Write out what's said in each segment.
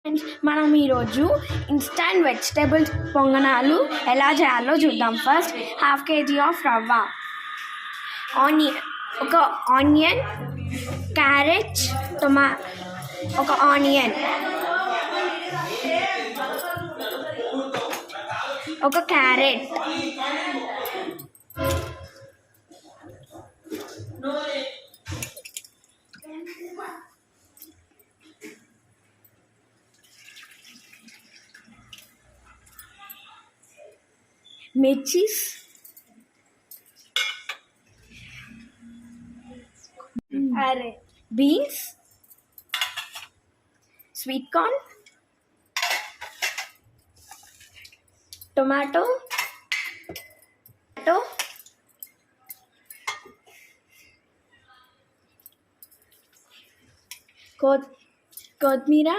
Friends, మనం ఈరోజు instant vegetables పొంగనాలు ఎలా చేయాలో చూద్దాం. ఫస్ట్ హాఫ్ కేజీ ఆఫ్ రవ్వ, ఒక ఆనియన్, క్యారెట్, ఒక ఆనియన్, ఒక carrot, mirchis, beans, sweet corn, tomato, కొత్తిమీర,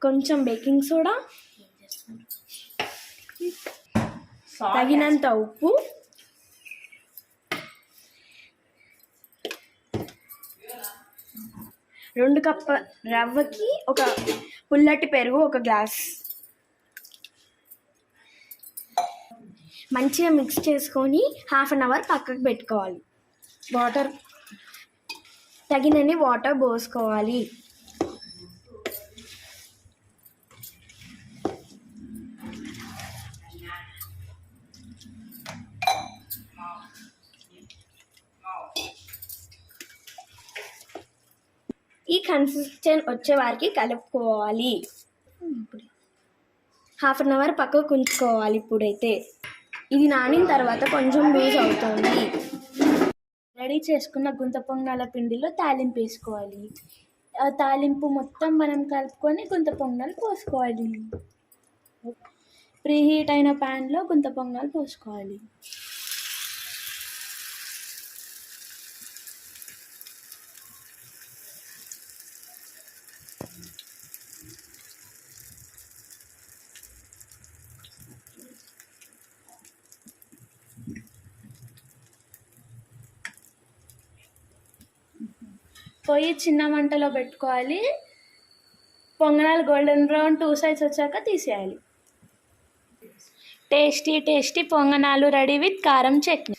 కొంచెం బేకింగ్ సోడా, తగినంత ఉప్పు, రెండు కప్ప రవ్వకి ఒక పుల్లటి పెరుగు, ఒక గ్లాస్. మంచిగా మిక్స్ చేసుకొని హాఫ్ అన్ అవర్ పక్కకు పెట్టుకోవాలి. తగినన్ని వాటర్ పోసుకోవాలి. ఈ కన్సిస్టెంట్ వచ్చే వారికి కలుపుకోవాలి. హాఫ్ అన్ అవర్ పక్కకు ఉంచుకోవాలి. ఇప్పుడైతే ఇది నానిన తర్వాత కొంచెం లూజ్ అవుతుంది. రెడీ చేసుకున్న గుంత పొంగనాల పిండిలో తాలింపు వేసుకోవాలి. ఆ తాలింపు మొత్తం మనం కలుపుకొని గుంత పొంగనాలు పోసుకోవాలి. ప్రీ హీట్ అయిన ప్యాన్లో గుంత పొంగనాలు పోసుకోవాలి. పొయ్యి చిన్న మంటలో పెట్టుకోవాలి. పొంగనాలు గోల్డెన్ బ్రౌన్ 2 sides వచ్చాక తీసేయాలి. టేస్టీ పొంగనాలు రెడీ విత్ కారం చట్నీ.